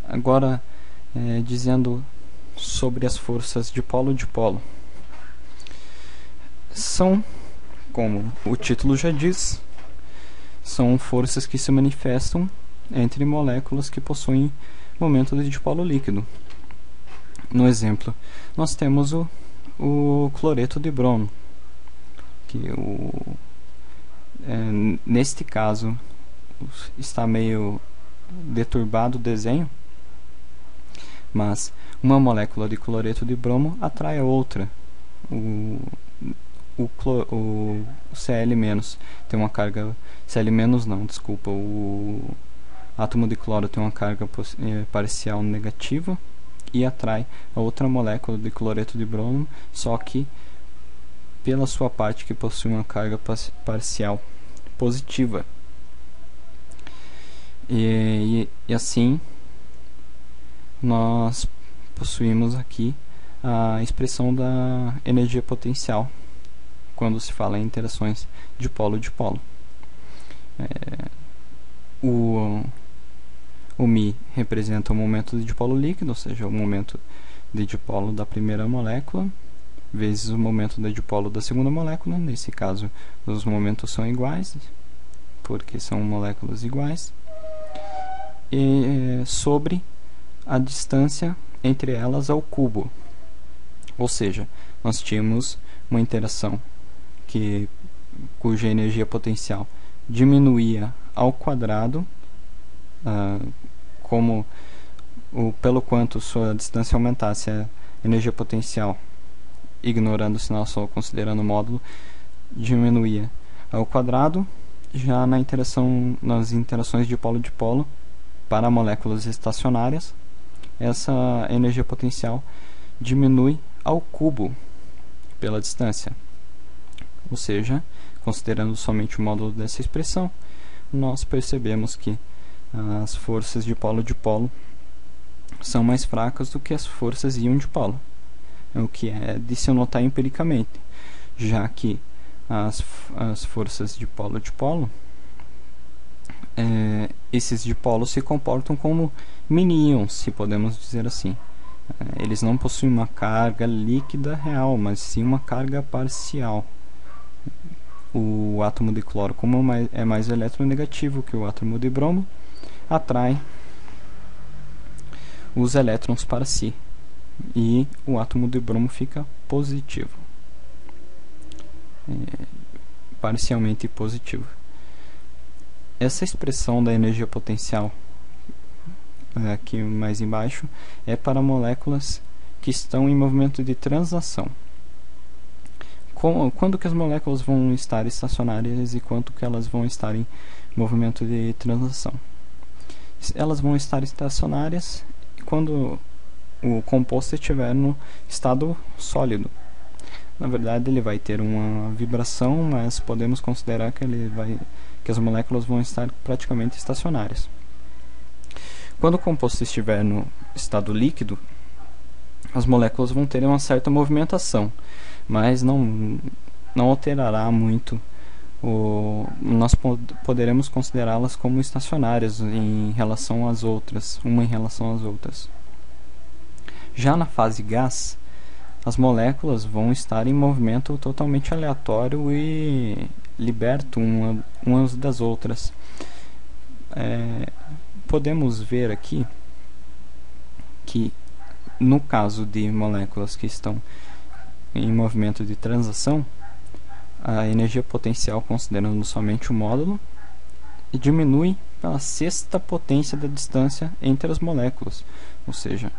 Agora, dizendo sobre as forças dipolo-dipolo. São, como o título já diz, são forças que se manifestam entre moléculas que possuem momento de dipolo líquido. No exemplo, nós temos o cloreto de bromo, que neste caso está meio deturbado o desenho, mas uma molécula de cloreto de bromo atrai a outra. O Cl- tem uma carga, Cl- não, desculpa, o átomo de cloro tem uma carga parcial negativa e atrai a outra molécula de cloreto de bromo, só que pela sua parte que possui uma carga parcial positiva. E assim nós possuímos aqui a expressão da energia potencial quando se fala em interações dipolo-dipolo. O μ representa o momento de dipolo líquido, ou seja, o momento de dipolo da primeira molécula, vezes o momento de dipolo da segunda molécula. Nesse caso, os momentos são iguais, porque são moléculas iguais, e sobre a distância entre elas ao cubo. Ou seja, nós tínhamos uma interação cuja energia potencial diminuía ao quadrado, pelo quanto sua distância aumentasse, a energia potencial, ignorando o sinal, só considerando o módulo, diminuía ao quadrado. Já nas interações dipolo-dipolo para moléculas estacionárias, essa energia potencial diminui ao cubo pela distância. Ou seja, considerando somente o módulo dessa expressão, nós percebemos que as forças dipolo-dipolo são mais fracas do que as forças íon-dipolo, o que é de se notar empiricamente, já que as forças dipolo-dipolo, esses dipolos se comportam como mini-íons, se podemos dizer assim. Eles não possuem uma carga líquida real, mas sim uma carga parcial. O átomo de cloro, como é mais eletronegativo que o átomo de bromo, atrai os elétrons para si, e o átomo de bromo fica positivo, parcialmente positivo. Essa expressão da energia potencial aqui mais embaixo é para moléculas que estão em movimento de transação. Quando que as moléculas vão estar estacionárias e quanto que elas vão estar em movimento de transação? Elas vão estar estacionárias quando o composto estiver no estado sólido. Na verdade, ele vai ter uma vibração, mas podemos considerar que as moléculas vão estar praticamente estacionárias. Quando o composto estiver no estado líquido, as moléculas vão ter uma certa movimentação, mas não alterará muito. Nós poderemos considerá-las como estacionárias em relação às outras, uma em relação às outras. Já na fase gás, as moléculas vão estar em movimento totalmente aleatório e liberto umas das outras. Podemos ver aqui que, no caso de moléculas que estão em movimento de transação, a energia potencial, considerando somente o módulo, diminui pela sexta potência da distância entre as moléculas, ou seja,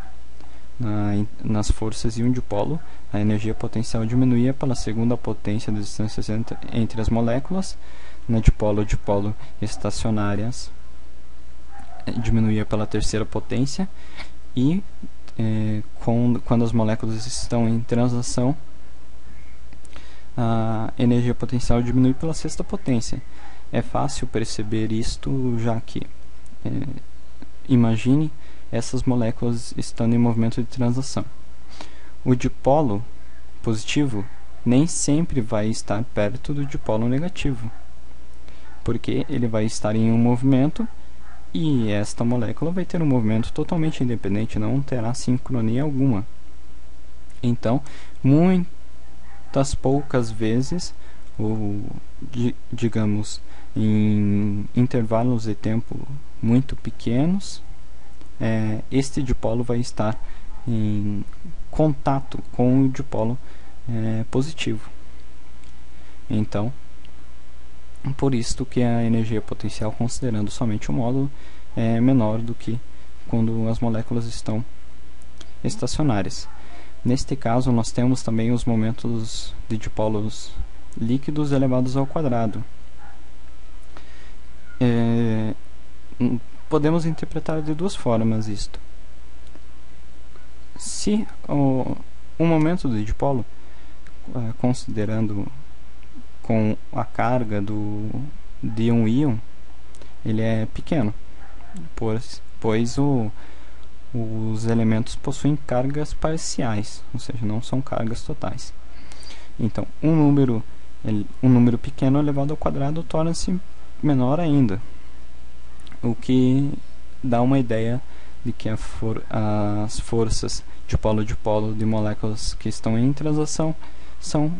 nas forças íon-dipolo, a energia potencial diminuía pela segunda potência das distâncias entre as moléculas. Na dipolo-dipolo estacionárias, diminuía pela terceira potência, e quando as moléculas estão em transação, a energia potencial diminui pela sexta potência. É fácil perceber isto, já que imagine essas moléculas estando em movimento de transação. O dipolo positivo nem sempre vai estar perto do dipolo negativo, porque ele vai estar em um movimento E esta molécula vai ter um movimento totalmente independente, não terá sincronia alguma. Então, muitas poucas vezes, ou digamos em intervalos de tempo muito pequenos, este dipolo vai estar em contato com o dipolo positivo. Então, por isto que a energia potencial, considerando somente o módulo, é menor do que quando as moléculas estão estacionárias. Neste caso, nós temos também os momentos de dipolos líquidos elevados ao quadrado. Podemos interpretar de duas formas isto. Se o momento do dipolo, considerando com a carga de um íon, ele é pequeno, pois os elementos possuem cargas parciais, ou seja, não são cargas totais. Então, um número pequeno elevado ao quadrado torna-se menor ainda, o que dá uma ideia de que as forças dipolo-dipolo de moléculas que estão em transação são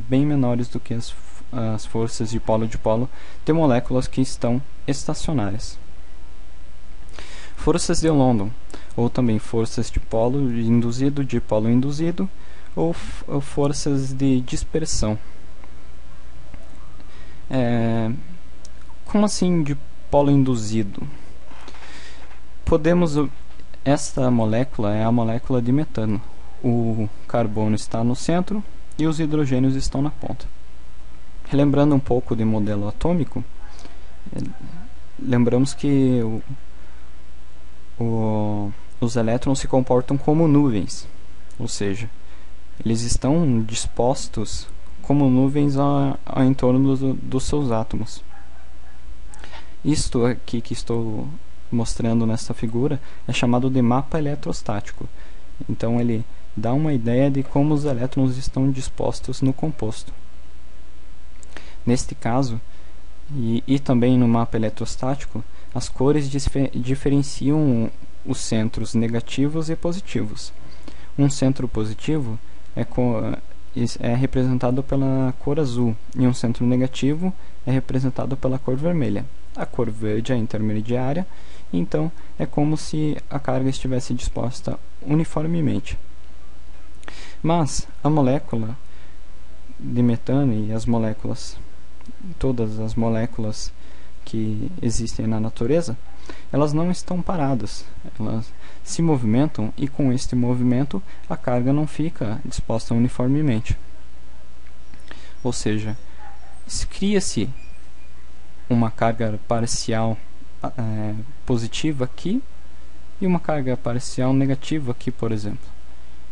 bem menores do que as forças dipolo-dipolo de moléculas que estão estacionárias. Forças de London, ou também forças de polo induzido, dipolo induzido, ou forças de dispersão. Como assim dipolo induzido? Esta molécula é a molécula de metano. O carbono está no centro e os hidrogênios estão na ponta. Relembrando um pouco de modelo atômico, lembramos que os elétrons se comportam como nuvens, ou seja, eles estão dispostos como nuvens ao entorno dos seus átomos. Isto aqui que estou mostrando nesta figura é chamado de mapa eletrostático. Então ele dá uma ideia de como os elétrons estão dispostos no composto. Neste caso, e também no mapa eletrostático, as cores diferenciam os centros negativos e positivos. Um centro positivo é representado pela cor azul e um centro negativo é representado pela cor vermelha. A cor verde é intermediária, então é como se a carga estivesse disposta uniformemente. Mas a molécula de metano e todas as moléculas que existem na natureza, elas não estão paradas, elas se movimentam, e com este movimento a carga não fica disposta uniformemente. Ou seja, cria-se uma carga parcial positiva aqui e uma carga parcial negativa aqui, por exemplo.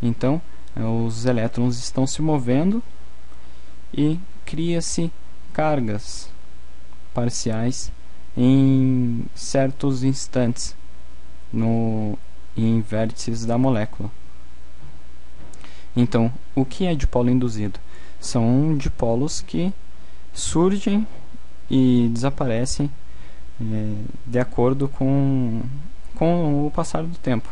Então, os elétrons estão se movendo e cria-se cargas parciais em certos instantes em vértices da molécula. Então, o que é dipolo induzido? São dipolos que surgem e desaparecem de acordo com o passar do tempo.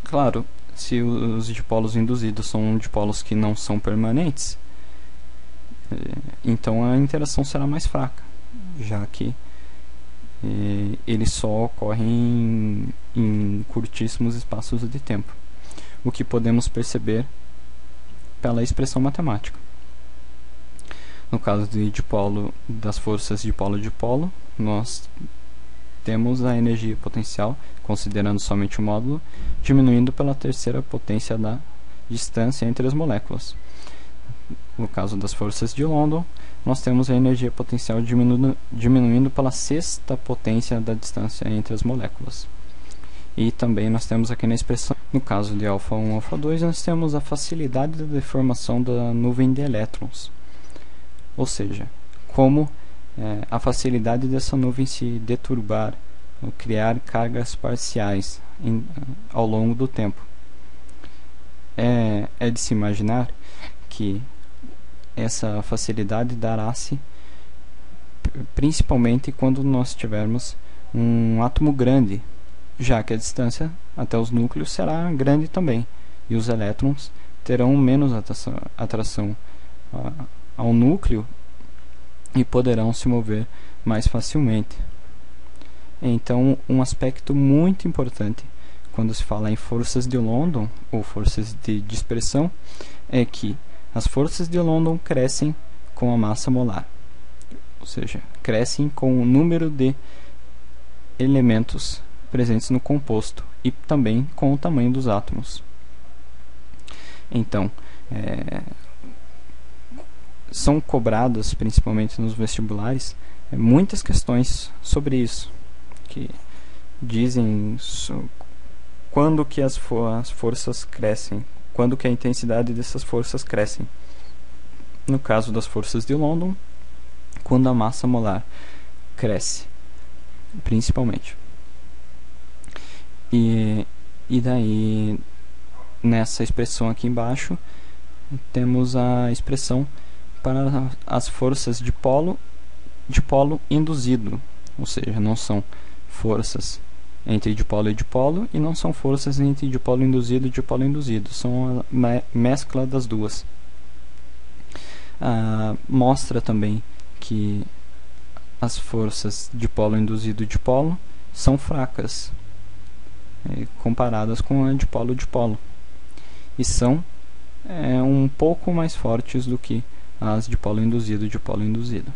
Claro, se os dipolos induzidos são dipolos que não são permanentes, então a interação será mais fraca, já que eles só ocorrem em curtíssimos espaços de tempo, o que podemos perceber pela expressão matemática. No caso das forças dipolo-dipolo, nós temos a energia potencial, considerando somente o módulo, diminuindo pela terceira potência da distância entre as moléculas. No caso das forças de London, nós temos a energia potencial diminuindo pela sexta potência da distância entre as moléculas. E também nós temos aqui na expressão, no caso de α1 e α2, nós temos a facilidade da deformação da nuvem de elétrons. Ou seja, como a facilidade dessa nuvem se deturbar, ou criar cargas parciais ao longo do tempo. É de se imaginar que essa facilidade dará-se principalmente quando nós tivermos um átomo grande, já que a distância até os núcleos será grande também, e os elétrons terão menos atração ao núcleo e poderão se mover mais facilmente. Então, um aspecto muito importante quando se fala em forças de London ou forças de dispersão é que as forças de London crescem com a massa molar, ou seja, crescem com o número de elementos presentes no composto e também com o tamanho dos átomos. Então, são cobradas, principalmente nos vestibulares, muitas questões sobre isso, que dizem quando que as forças crescem, quando que a intensidade dessas forças crescem. No caso das forças de London, quando a massa molar cresce, principalmente. E daí, nessa expressão aqui embaixo, temos a expressão para as forças de polo induzido, ou seja, não são forças entre dipolo e dipolo e não são forças entre dipolo induzido e dipolo induzido, são a mescla das duas. Mostra também que as forças dipolo induzido e dipolo são fracas comparadas com a dipolo-dipolo e são um pouco mais fortes do que as dipolo induzido e dipolo induzido.